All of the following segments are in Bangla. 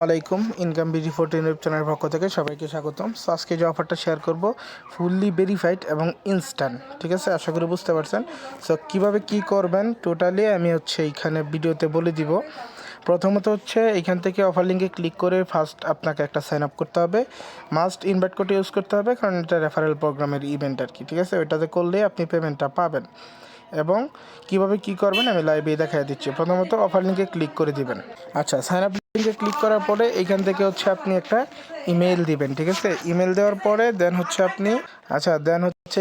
আলাইকুম ইনকাম বিডি 14 ওয়েব চ্যানেলের পক্ষ থেকে সবাইকে স্বাগতম। সো আজকে যে অফারটা শেয়ার করব ফুললি ভেরিফাইড এবং ইনস্ট্যান্ট, ঠিক আছে? আশা করি বুঝতে পারছেন। সো কীভাবে কি করবেন টোটালি আমি এইখানে ভিডিওতে বলে দিব। প্রথমত এইখান থেকে অফার লিঙ্কে ক্লিক করে ফার্স্ট আপনাকে একটা সাইন আপ করতে হবে। মাস্ট ইনভাইট কোড ইউজ করতে হবে, কারণ এটা রেফারেল প্রোগ্রামের ইভেন্ট আর কি, ঠিক আছে? ওইটাতে করলে আপনি পেমেন্টটা পাবেন। এবং কিভাবে কি করবেন আমি লাইভে দেখাই দিচ্ছি। প্রথমত অফার লিঙ্কে ক্লিক করে দিবেন। আচ্ছা, সাইন আপ লিঙ্কে ক্লিক করার পরে এইখান থেকে আপনি একটা ইমেল দিবেন, ঠিক আছে? ইমেল দেওয়ার পরে দেন আপনি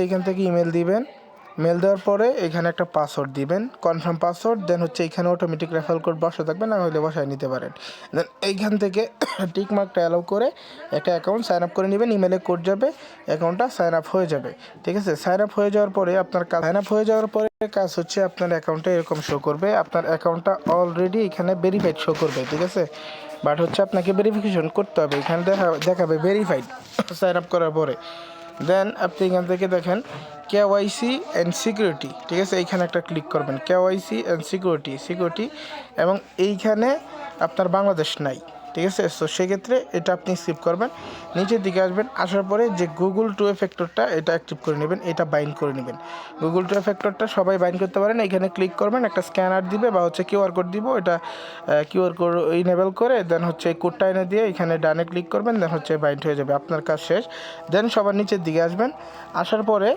এইখান থেকে ইমেল দিবেন। মেল দেওয়ার পরে এখানে একটা পাসওয়ার্ড দিবেন, কনফার্ম পাসওয়ার্ড। দেন এখানে অটোমেটিক রেফারেল কোড বসা থাকবে, না হলে বসায় নিতে পারেন। দেন এইখান থেকে টিক মার্কটা অ্যালাউ করে একটা অ্যাকাউন্ট সাইন আপ করে নেবেন। ইমেলে কোড যাবে, অ্যাকাউন্টটা সাইন আপ হয়ে যাবে, ঠিক আছে? সাইন আপ হয়ে যাওয়ার পরে কাজ আপনার অ্যাকাউন্টে এরকম শো করবে। আপনার অ্যাকাউন্টটা অলরেডি এখানে ভেরিফাইড শো করবে, ঠিক আছে? বাট আপনাকে ভেরিফিকেশন করতে হবে। এখানে দেখাবে ভেরিফাইড সাইন আপ করার পরে। দেন আপনি এখান থেকে দেখেন কেওয়াইসি অ্যান্ড সিকিউরিটি, ঠিক আছে? এইখানে একটা ক্লিক করবেন, কেওয়াইসি অ্যান্ড সিকিউরিটি, এবং এইখানে আপনার বাংলাদেশ নাই, ঠিক আছে? সো সেক্ষেত্রে এটা আপনি স্কিপ করবেন। নিচের দিকে আসবেন, আসার পরে যে গুগল টু ফ্যাক্টরটা এটা অ্যাক্টিভ করে নেবেন, এটা বাইন্ড করে নেবেন। গুগল টু ফ্যাক্টরটা সবাই বাইন্ড করতে পারেন। এখানে ক্লিক করবেন, একটা স্ক্যানার দিবে বা কিউআর কোড দিব, এটা কিউআর কোড ইনেবল করে দেন এই কোডটা এনে দিয়ে এখানে ডানে ক্লিক করবেন। দেন বাইন্ড হয়ে যাবে, আপনার কাজ শেষ। দেন সবার নিচের দিকে আসবেন, আসার পরে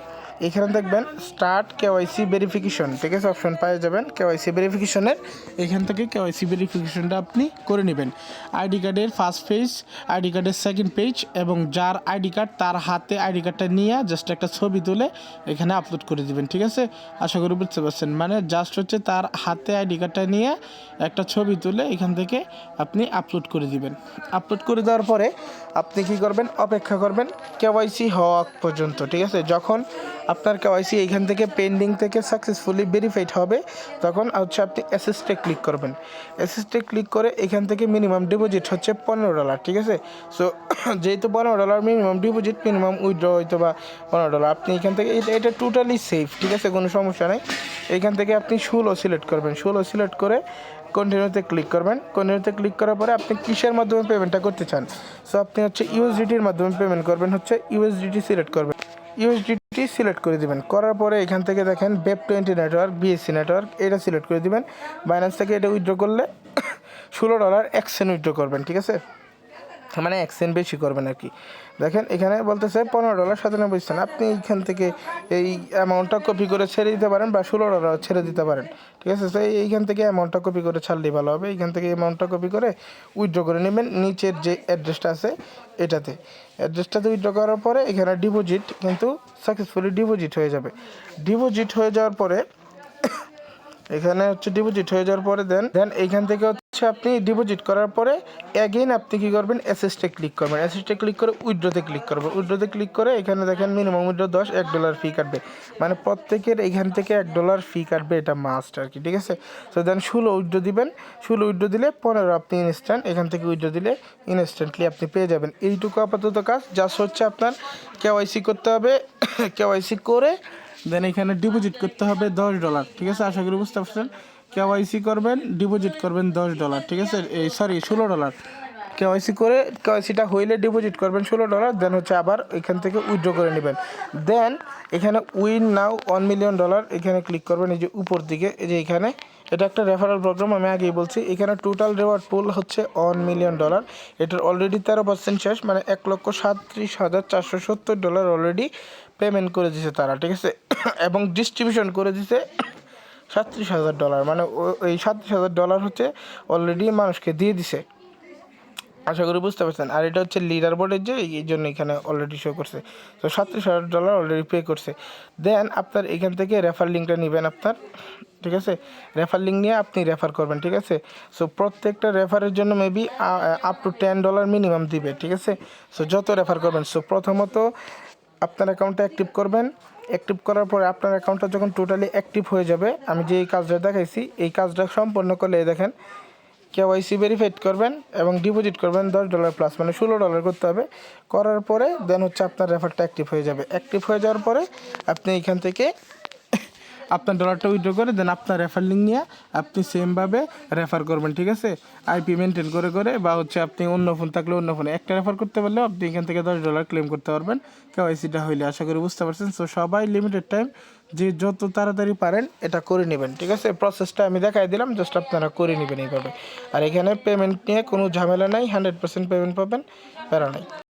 এখানে দেখবেন স্টার্ট কেওয়াইসি ভেরিফিকেশন, ঠিক আছে? অপশন পেয়ে যাবেন কেওয়াইসি ভেরিফিকেশনের। এখান থেকে কেওয়াইসি ভেরিফিকেশনটা আপনি করে নেবেন। আইডি কার্ডের ফার্স্ট পেজ, আইডি কার্ডের সেকেন্ড পেজ, এবং যার আইডি কার্ড তার হাতে আইডি কার্ডটা নিয়ে জাস্ট একটা ছবি তুলে এখানে আপলোড করে দিবেন, ঠিক আছে? আশা করি বুঝতে পারছেন। মানে জাস্ট তার হাতে আইডি কার্ডটা নিয়ে একটা ছবি তুলে এখান থেকে আপনি আপলোড করে দিবেন। আপলোড করে দেওয়ার পরে আপনি কি করবেন, অপেক্ষা করবেন কেওয়াইসি হওয়া পর্যন্ত, ঠিক আছে? যখন আপনার কেওয়াইসি এইখান থেকে পেন্ডিং থেকে সাকসেসফুলি ভেরিফাইড হবে, তখন আপনি অ্যাসিস্টে ক্লিক করবেন। অ্যাসিস্টে ক্লিক করে এখান থেকে মিনিমাম ডিপোজিট $15, ঠিক আছে? সো যেহেতু $15 মিনিমাম ডিপোজিট, মিনিমাম উইথড্র হয়তো বা $15। আপনি এখান থেকে এটা টোটালি সেফ, ঠিক আছে? কোনো সমস্যা নেই। এখান থেকে আপনি 16 সিলেক্ট করবেন। 16 সিলেক্ট করে কন্টিনিউতে ক্লিক করবেন। কন্টিনিউতে ক্লিক করার পরে আপনি কিসের মাধ্যমে পেমেন্টটা করতে চান? সো আপনি ইউএসডিটির মাধ্যমে পেমেন্ট করবেন। ইউএসডিটি সিলেক্ট করবেন, ইউএসডিটি সিলেক্ট করে দিবেন। করার পরে এখান থেকে দেখেন Web20 নেটওয়ার্ক, বিএসসি নেটওয়ার্ক, এটা সিলেক্ট করে দিবেন। বাইন্যান্স থেকে এটা উইথড্র করলে $16 এক্সচেঞ্জ উইথড্র করবেন, ঠিক আছে? মানে এক্সচেঞ্জ বেশি করবেন আর কি। দেখেন এখানে বলতেছে $15.97। আপনি এইখান থেকে এই অ্যামাউন্টটা কপি করে ছেড়ে দিতে পারেন, বা $16 ছেড়ে দিতে পারেন, ঠিক আছে? তো এইখান থেকে অ্যামাউন্টটা কপি করে ছাড়লেই ভালো হবে। এইখান থেকে অ্যামাউন্টটা কপি করে উইথড্র করে নেবেন নিচের যে অ্যাড্রেসটা আছে এটাতে। অ্যাড্রেসটাতে উইথড্র করার পরে এখানে ডিপোজিট কিন্তু সাকসেসফুলি ডিপোজিট হয়ে যাবে। ডিপোজিট হয়ে যাওয়ার পরে এখানে ডিপোজিট হয়ে যাওয়ার পরে দেন এইখান থেকে আপনি ডিপোজিট করার পরে অ্যাগেইন আপনি কী করবেন, অ্যাসিস্টে ক্লিক করবেন। অ্যাসিস্টে ক্লিক করে উইথড্রোতে ক্লিক করবেন। উইথড্রোতে ক্লিক করে এখানে দেখেন মিনিমাম উইথড্রো $1 ফি কাটবে, মানে প্রত্যেকের এইখান থেকে $1 ফি কাটবে, এটা মাস্ট আর কি, ঠিক আছে? তো দেন 16 উইথড্রো দিবেন। 16 উইথড্রো দিলে 15 আপনি ইনস্ট্যান্ট এখান থেকে উইথড্রো দিলে ইনস্ট্যান্টলি আপনি পেয়ে যাবেন। এইটুকু আপাতত কাজ। জাস্ট আপনার কেওয়াইসি করতে হবে। কেওয়াইসি করে দেন এখানে ডিপোজিট করতে হবে $10, ঠিক আছে? আশা করি বুঝতে পারছেন। কেওয়াইসি করবেন, ডিপোজিট করবেন $10, ঠিক আছে? $16। কেওয়াইসি করে কেওয়াইসিটা হইলে ডিপোজিট করবেন $16। দেন আবার এখান থেকে উইথড্র করে নেবেন। দেন এখানে উইন নাও $1 মিলিয়ন এখানে ক্লিক করবেন। এই যে উপর দিকে, এই যে এখানে এটা একটা রেফারেল প্রোগ্রাম, আমি আগেই বলছি। এখানে টোটাল রিওয়ার্ড পুল $1 মিলিয়ন। এটার অলরেডি 13% শেষ, মানে $1,37,470 অলরেডি পেমেন্ট করে দিছে তারা, ঠিক আছে? এবং ডিস্ট্রিবিউশন করে দিছে $37,000, মানে ওই $37,000 অলরেডি মানুষকে দিয়ে দিছে। আশা করি বুঝতে পারছেন। আর এটা লিডার বোর্ডের যে, এই জন্য এখানে অলরেডি শো করছে। তো $37,000 অলরেডি পে করছে। দেন আপনার এখান থেকে রেফার লিঙ্কটা নেবেন আপনার, ঠিক আছে? রেফার লিঙ্ক নিয়ে আপনি রেফার করবেন, ঠিক আছে? সো প্রত্যেকটা রেফারের জন্য মেবি আপ টু $10 মিনিমাম দিবে, ঠিক আছে? সো যত রেফার করবেন। সো প্রথমত আপনার অ্যাকাউন্টটা অ্যাক্টিভ করবেন। অ্যাক্টিভ করার পরে আপনার অ্যাকাউন্টটা যখন টোটালি অ্যাক্টিভ হয়ে যাবে, আমি যে এই কাজটা দেখাইছি এই কাজটা সম্পন্ন করলে দেখেন কেওয়াইসি ভেরিফাইড করবেন এবং ডিপোজিট করবেন $10 প্লাস, মানে $16 করতে হবে। করার পরে দেন আপনার রেফারটা অ্যাক্টিভ হয়ে যাবে। অ্যাক্টিভ হয়ে যাওয়ার পরে আপনি এখান থেকে আপনার ডলারটা উইথড্র করে দেন আপনার রেফার লিঙ্ক নিয়ে আপনি সেমভাবে রেফার করবেন, ঠিক আছে? আইপি মেনটেন করে করে বা হচ্ছে আপনি অন্য ফোন থাকলে অন্য ফোনে একটা রেফার করতে পারলেও আপনি এখান থেকে $10 ক্লেম করতে পারবেন কেওয়াইসিটা হইলে। আশা করি বুঝতে পারছেন। সো সবাই লিমিটেড টাইম যে যত তাড়াতাড়ি পারেন এটা করে নেবেন, ঠিক আছে? প্রসেসটা আমি দেখাই দিলাম, জাস্ট আপনারা করে নেবেন এইভাবে। আর এখানে পেমেন্ট নিয়ে কোনো ঝামেলা নাই, 100% পেমেন্ট পাবেন, প্যারা নাই।